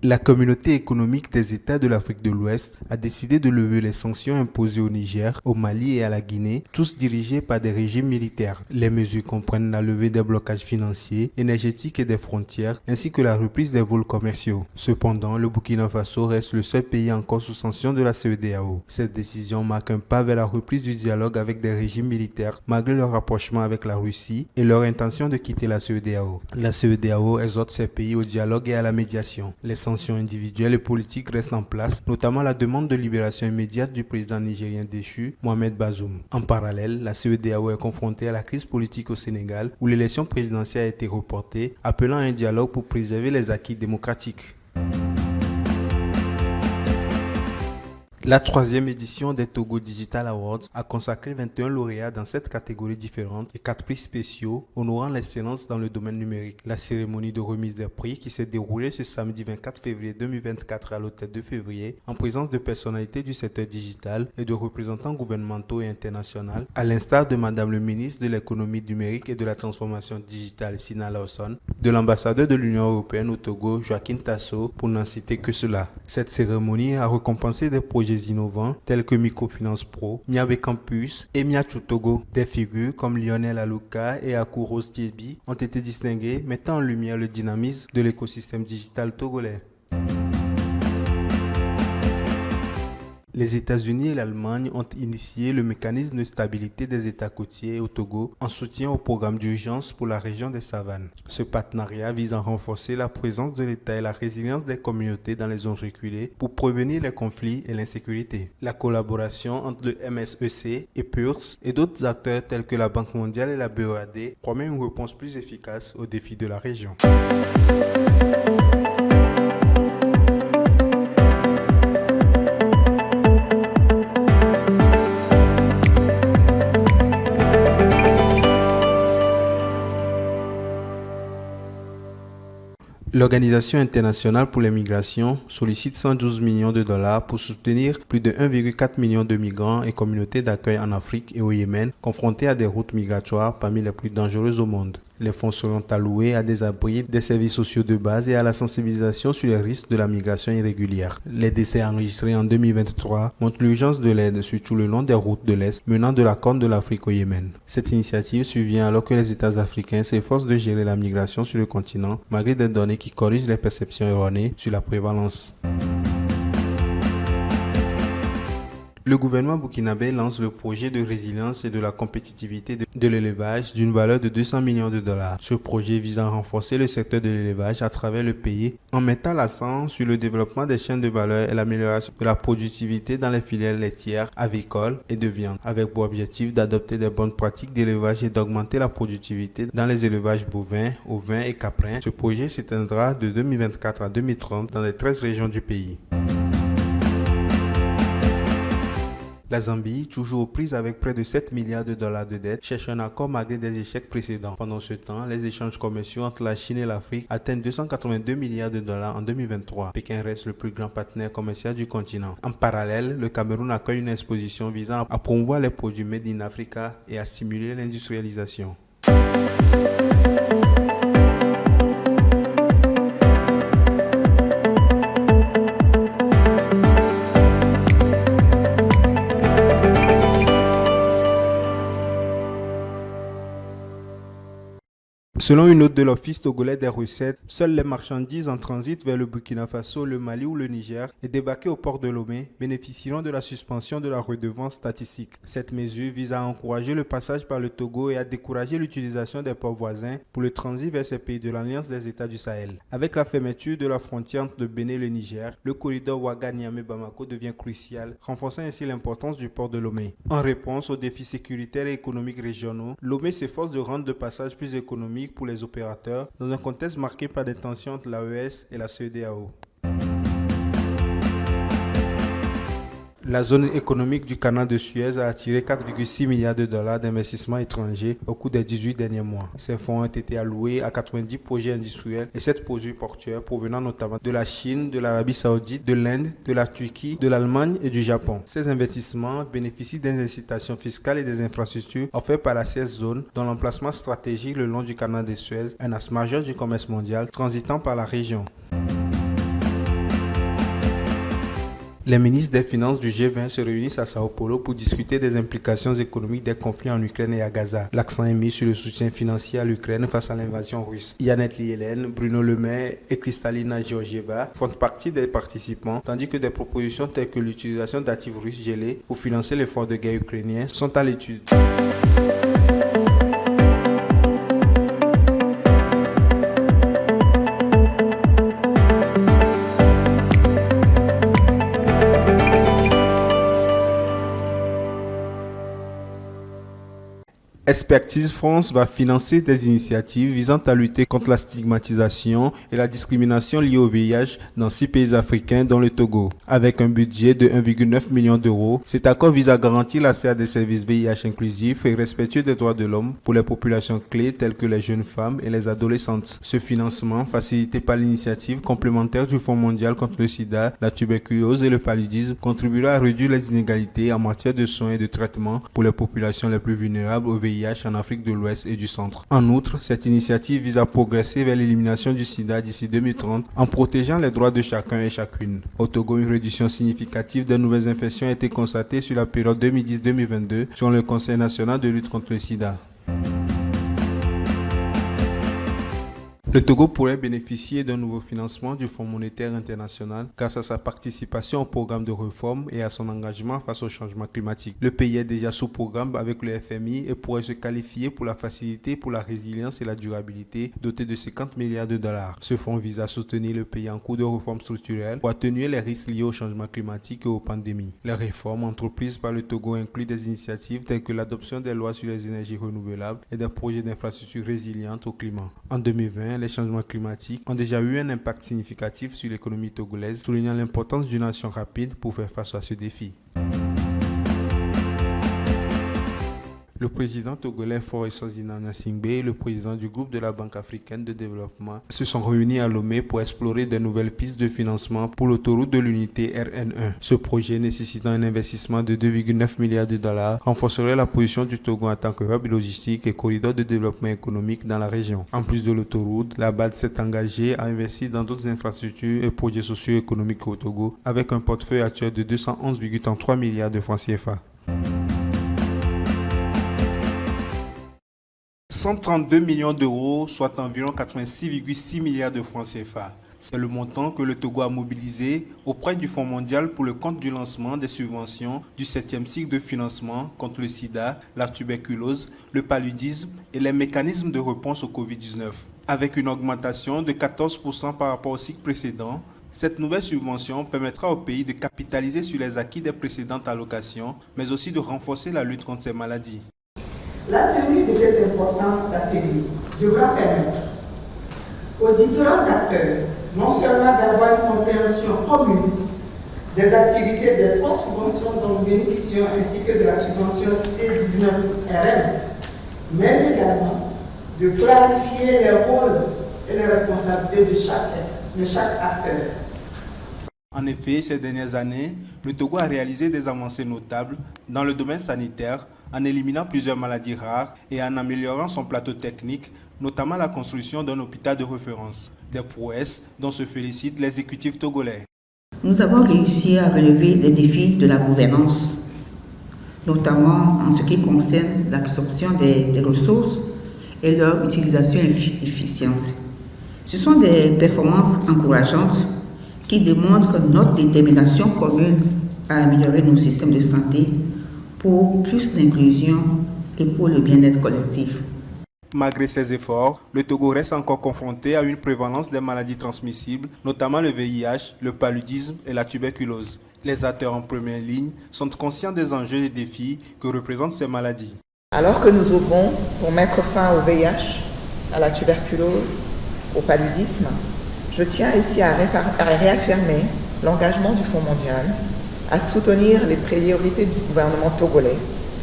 La communauté économique des États de l'Afrique de l'Ouest a décidé de lever les sanctions imposées au Niger, au Mali et à la Guinée, tous dirigés par des régimes militaires. Les mesures comprennent la levée des blocages financiers, énergétiques et des frontières, ainsi que la reprise des vols commerciaux. Cependant, le Burkina Faso reste le seul pays encore sous sanction de la CEDEAO. Cette décision marque un pas vers la reprise du dialogue avec des régimes militaires, malgré leur rapprochement avec la Russie et leur intention de quitter la CEDEAO. La CEDEAO exhorte ces pays au dialogue et à la médiation. Les sanctions individuelles et politiques restent en place, notamment la demande de libération immédiate du président nigérien déchu, Mohamed Bazoum. En parallèle, la CEDEAO est confrontée à la crise politique au Sénégal, où l'élection présidentielle a été reportée, appelant à un dialogue pour préserver les acquis démocratiques. La troisième édition des Togo Digital Awards a consacré 21 lauréats dans 7 catégories différentes et 4 prix spéciaux honorant l'excellence dans le domaine numérique. La cérémonie de remise des prix qui s'est déroulée ce samedi 24 février 2024 à l'hôtel de février en présence de personnalités du secteur digital et de représentants gouvernementaux et internationaux, à l'instar de Madame le ministre de l'économie numérique et de la transformation digitale Sina Lawson, de l'ambassadeur de l'Union européenne au Togo Joaquin Tasso, pour n'en citer que cela. Cette cérémonie a récompensé des projets innovants tels que Microfinance Pro, Miabe Campus et Miachu Togo. Des figures comme Lionel Aluka et Akuro Stiebi ont été distinguées, mettant en lumière le dynamisme de l'écosystème digital togolais. Les États-Unis et l'Allemagne ont initié le mécanisme de stabilité des États côtiers au Togo en soutien au programme d'urgence pour la région des savanes. Ce partenariat vise à renforcer la présence de l'État et la résilience des communautés dans les zones reculées pour prévenir les conflits et l'insécurité. La collaboration entre le MSEC et PURS et d'autres acteurs tels que la Banque mondiale et la BOAD promet une réponse plus efficace aux défis de la région. L'Organisation internationale pour les migrations sollicite 112 millions de dollars pour soutenir plus de 1,4 million de migrants et communautés d'accueil en Afrique et au Yémen confrontés à des routes migratoires parmi les plus dangereuses au monde. Les fonds seront alloués à des abris, des services sociaux de base et à la sensibilisation sur les risques de la migration irrégulière. Les décès enregistrés en 2023 montrent l'urgence de l'aide, surtout le long des routes de l'Est menant de la Corne de l'Afrique au Yémen. Cette initiative survient alors que les États africains s'efforcent de gérer la migration sur le continent, malgré des données qui corrigent les perceptions erronées sur la prévalence. Le gouvernement burkinabé lance le projet de résilience et de la compétitivité de l'élevage d'une valeur de 200 millions de dollars. Ce projet vise à renforcer le secteur de l'élevage à travers le pays en mettant l'accent sur le développement des chaînes de valeur et l'amélioration de la productivité dans les filières laitières, avicoles et de viande, avec pour objectif d'adopter des bonnes pratiques d'élevage et d'augmenter la productivité dans les élevages bovins, ovins et caprins. Ce projet s'étendra de 2024 à 2030 dans les 13 régions du pays. La Zambie, toujours aux prises avec près de 7 milliards de dollars de dettes, cherche un accord malgré des échecs précédents. Pendant ce temps, les échanges commerciaux entre la Chine et l'Afrique atteignent 282 milliards de dollars en 2023. Pékin reste le plus grand partenaire commercial du continent. En parallèle, le Cameroun accueille une exposition visant à promouvoir les produits made in Africa et à stimuler l'industrialisation. Selon une note de l'Office togolais des recettes, seules les marchandises en transit vers le Burkina Faso, le Mali ou le Niger et débarquées au port de Lomé bénéficieront de la suspension de la redevance statistique. Cette mesure vise à encourager le passage par le Togo et à décourager l'utilisation des ports voisins pour le transit vers ces pays de l'Alliance des États du Sahel. Avec la fermeture de la frontière entre le Bénin et le Niger, le corridor Ouaga-Niamey-Bamako devient crucial, renforçant ainsi l'importance du port de Lomé. En réponse aux défis sécuritaires et économiques régionaux, Lomé s'efforce de rendre le passage plus économique pour les opérateurs dans un contexte marqué par des tensions entre l'AES et la CEDEAO. La zone économique du canal de Suez a attiré 4,6 milliards de dollars d'investissements étrangers au cours des 18 derniers mois. Ces fonds ont été alloués à 90 projets industriels et 7 projets portuaires provenant notamment de la Chine, de l'Arabie Saoudite, de l'Inde, de la Turquie, de l'Allemagne et du Japon. Ces investissements bénéficient des incitations fiscales et des infrastructures offertes par la CS Zone, dont l'emplacement stratégique le long du canal de Suez, un axe majeur du commerce mondial transitant par la région. Les ministres des Finances du G20 se réunissent à Sao Paulo pour discuter des implications économiques des conflits en Ukraine et à Gaza. L'accent est mis sur le soutien financier à l'Ukraine face à l'invasion russe. Yannette Lielen, Bruno Le Maire et Kristalina Georgieva font partie des participants, tandis que des propositions telles que l'utilisation d'actifs russes gelés pour financer l'effort de guerre ukrainien sont à l'étude. Expertise France va financer des initiatives visant à lutter contre la stigmatisation et la discrimination liée au VIH dans 6 pays africains, dont le Togo. Avec un budget de 1,9 million d'euros, cet accord vise à garantir l'accès à des services VIH inclusifs et respectueux des droits de l'homme pour les populations clés telles que les jeunes femmes et les adolescentes. Ce financement, facilité par l'initiative complémentaire du Fonds mondial contre le sida, la tuberculose et le paludisme, contribuera à réduire les inégalités en matière de soins et de traitement pour les populations les plus vulnérables au VIH en Afrique de l'Ouest et du Centre. En outre, cette initiative vise à progresser vers l'élimination du sida d'ici 2030 en protégeant les droits de chacun et chacune. Au Togo, une réduction significative des nouvelles infections a été constatée sur la période 2010-2022 selon le Conseil national de lutte contre le sida. Le Togo pourrait bénéficier d'un nouveau financement du Fonds monétaire international grâce à sa participation au programme de réforme et à son engagement face au changement climatique. Le pays est déjà sous programme avec le FMI et pourrait se qualifier pour la facilité pour la résilience et la durabilité dotée de 50 milliards de dollars. Ce fonds vise à soutenir le pays en cours de réforme structurelle pour atténuer les risques liés au changement climatique et aux pandémies. Les réformes entreprises par le Togo incluent des initiatives telles que l'adoption des lois sur les énergies renouvelables et des projets d'infrastructures résilientes au climat. En 2020, les changements climatiques ont déjà eu un impact significatif sur l'économie togolaise, soulignant l'importance d'une action rapide pour faire face à ce défi. Le président togolais Faure Sozina Gnassingbé et le président du groupe de la Banque africaine de développement se sont réunis à Lomé pour explorer de nouvelles pistes de financement pour l'autoroute de l'unité RN1. Ce projet, nécessitant un investissement de 2,9 milliards de dollars, renforcerait la position du Togo en tant que hub logistique et corridor de développement économique dans la région. En plus de l'autoroute, la BAD s'est engagée à investir dans d'autres infrastructures et projets socio-économiques au Togo, avec un portefeuille actuel de 211,3 milliards de francs CFA. 132 millions d'euros, soit environ 86,6 milliards de francs CFA. C'est le montant que le Togo a mobilisé auprès du Fonds mondial pour le compte du lancement des subventions du 7e cycle de financement contre le sida, la tuberculose, le paludisme et les mécanismes de réponse au Covid-19. Avec une augmentation de 14% par rapport au cycle précédent, cette nouvelle subvention permettra au pays de capitaliser sur les acquis des précédentes allocations, mais aussi de renforcer la lutte contre ces maladies. La tenue de cet important atelier devra permettre aux différents acteurs non seulement d'avoir une compréhension commune des activités des trois subventions dont nous bénéficions ainsi que de la subvention C19RM, mais également de clarifier les rôles et les responsabilités de chaque acteur. En effet, ces dernières années, le Togo a réalisé des avancées notables dans le domaine sanitaire en éliminant plusieurs maladies rares et en améliorant son plateau technique, notamment la construction d'un hôpital de référence. Des prouesses dont se félicitent les exécutifs togolais. Nous avons réussi à relever les défis de la gouvernance, notamment en ce qui concerne l'absorption des ressources et leur utilisation efficiente. Ce sont des performances encourageantes qui démontrent notre détermination commune à améliorer nos systèmes de santé pour plus d'inclusion et pour le bien-être collectif. Malgré ces efforts, le Togo reste encore confronté à une prévalence des maladies transmissibles, notamment le VIH, le paludisme et la tuberculose. Les acteurs en première ligne sont conscients des enjeux et des défis que représentent ces maladies. Alors que nous ouvrons pour mettre fin au VIH, à la tuberculose, au paludisme, je tiens ici à réaffirmer l'engagement du Fonds mondial à soutenir les priorités du gouvernement togolais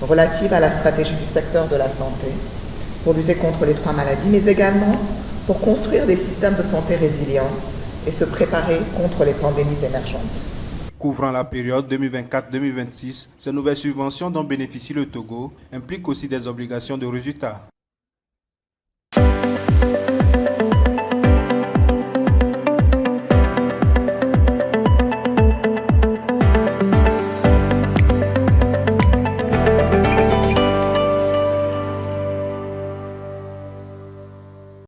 relatives à la stratégie du secteur de la santé pour lutter contre les trois maladies, mais également pour construire des systèmes de santé résilients et se préparer contre les pandémies émergentes. Couvrant la période 2024-2026, ces nouvelles subventions dont bénéficie le Togo impliquent aussi des obligations de résultats.